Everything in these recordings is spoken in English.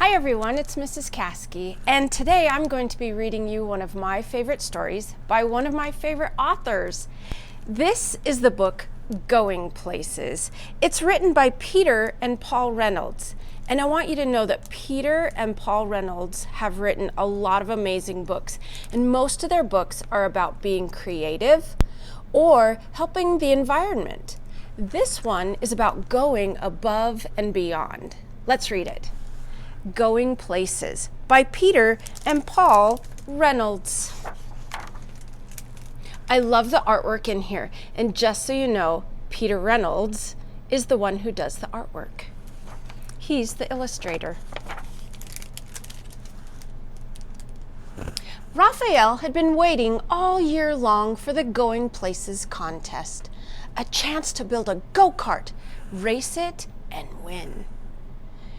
Hi everyone, it's Mrs. Caskey, and today I'm going to be reading you one of my favorite stories by one of my favorite authors. This is the book Going Places. It's written by Peter and Paul Reynolds, and I want you to know that Peter and Paul Reynolds have written a lot of amazing books, and most of their books are about being creative or helping the environment. This one is about going above and beyond. Let's read it. Going Places by Peter and Paul Reynolds. I love the artwork in here, and just so you know, Peter Reynolds is the one who does the artwork. He's the illustrator. Raphael had been waiting all year long for the Going Places contest, a chance to build a go-kart, race it, and win.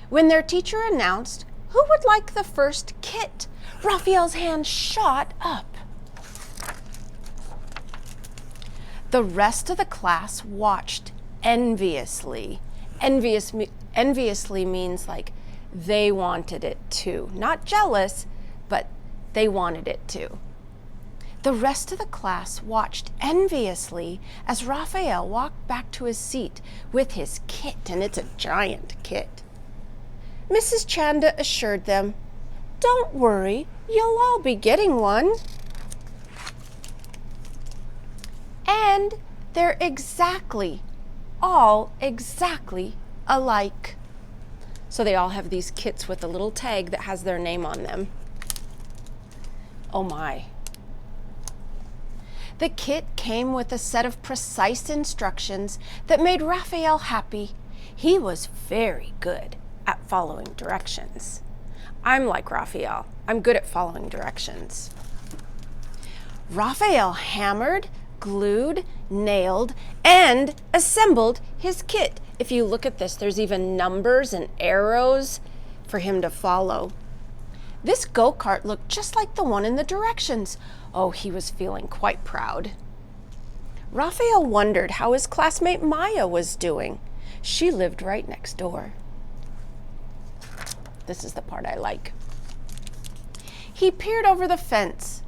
When their teacher announced who would like the first kit, Raphael's hand shot up. The rest of the class watched enviously. Enviously means like they wanted it too. Not jealous, but they wanted it too. The rest of the class watched enviously as Raphael walked back to his seat with his kit, and it's a giant kit. Mrs. Chanda assured them, "Don't worry, you'll all be getting one. And they're all exactly alike." So they all have these kits with a little tag that has their name on them. Oh my. The kit came with a set of precise instructions that made Raphael happy. He was very good at following directions. I'm like Raphael. I'm good at following directions. Raphael hammered, glued, nailed, and assembled his kit. If you look at this, there's even numbers and arrows for him to follow. This go-kart looked just like the one in the directions. Oh, he was feeling quite proud. Raphael wondered how his classmate Maya was doing. She lived right next door. This is the part I like. He peered over the fence.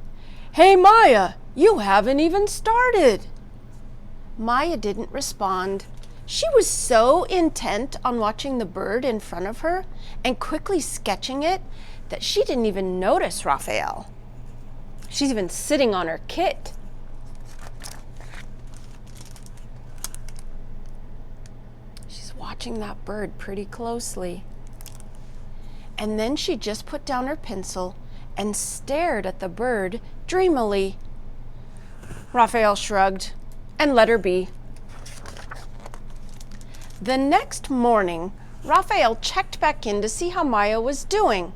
"Hey, Maya, you haven't even started." Maya didn't respond. She was so intent on watching the bird in front of her and quickly sketching it that she didn't even notice Raphael. She's even sitting on her kit. She's watching that bird pretty closely. And then she just put down her pencil and stared at the bird dreamily. Raphael shrugged and let her be. The next morning, Raphael checked back in to see how Maya was doing.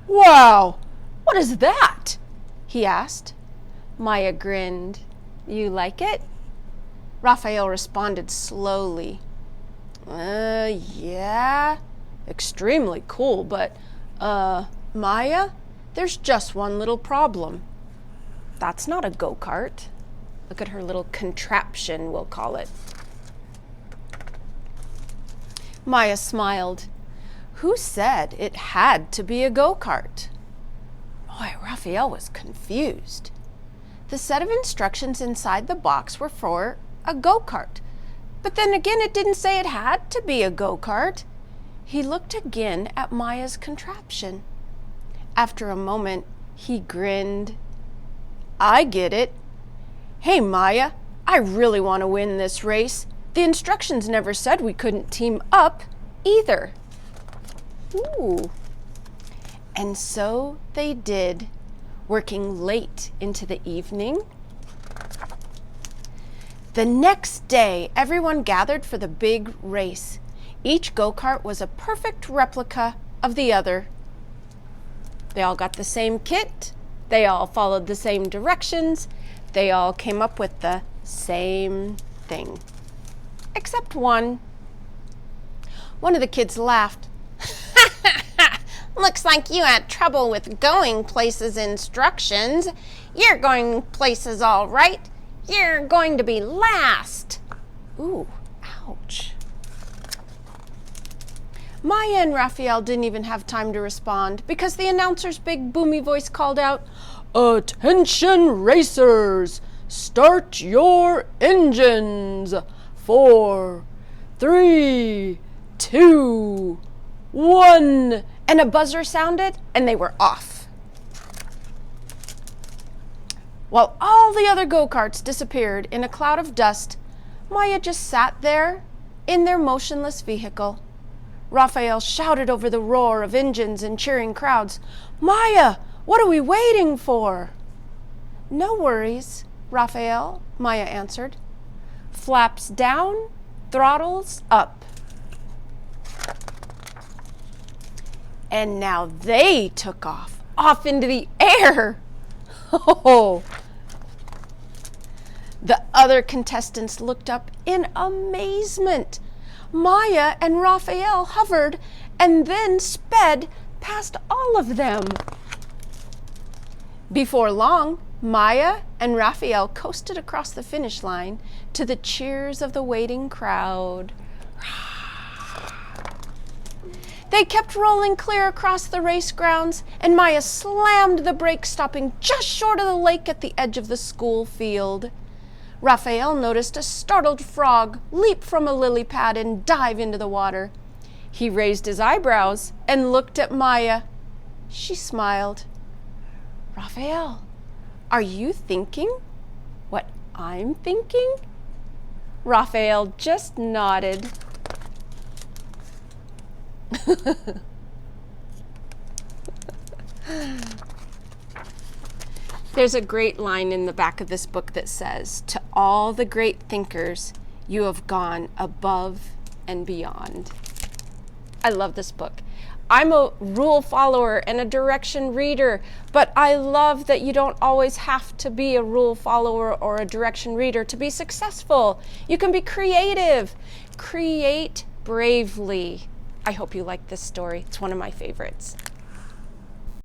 "Wow, what is that?" he asked. Maya grinned. "You like it?" Raphael responded slowly. Yeah. Extremely cool, but, Maya, there's just one little problem. That's not a go-kart. Look at her little contraption, we'll call it. Maya smiled. Who said it had to be a go-kart? Boy, Raphael was confused. The set of instructions inside the box were for a go-kart, but then again it didn't say it had to be a go-kart. He looked again at Maya's contraption. After a moment, he grinned. "I get it. Hey, Maya, I really want to win this race. The instructions never said we couldn't team up either." Ooh. And so they did, working late into the evening. The next day, everyone gathered for the big race. Each go-kart was a perfect replica of the other. They all got the same kit. They all followed the same directions. They all came up with the same thing. Except one. One of the kids laughed. "Looks like you had trouble with Going Places instructions. You're going places all right. You're going to be last." Ooh, ouch. Maya and Raphael didn't even have time to respond because the announcer's big boomy voice called out, "Attention racers! Start your engines! 4, 3, 2, 1. And a buzzer sounded and they were off. While all the other go-karts disappeared in a cloud of dust, Maya just sat there in their motionless vehicle. Raphael shouted over the roar of engines and cheering crowds, "Maya, what are we waiting for?" "No worries, Raphael," Maya answered. "Flaps down, throttles up." And now they took off into the air. Oh! The other contestants looked up in amazement. Maya and Raphael hovered and then sped past all of them. Before long, Maya and Raphael coasted across the finish line to the cheers of the waiting crowd. They kept rolling clear across the race grounds, and Maya slammed the brakes, stopping just short of the lake at the edge of the school field. Raphael noticed a startled frog leap from a lily pad and dive into the water. He raised his eyebrows and looked at Maya. She smiled. "Raphael, are you thinking what I'm thinking?" Raphael just nodded. There's a great line in the back of this book that says, "To all the great thinkers, you have gone above and beyond." I love this book. I'm a rule follower and a direction reader, but I love that you don't always have to be a rule follower or a direction reader to be successful. You can be creative. Create bravely. I hope you like this story. It's one of my favorites.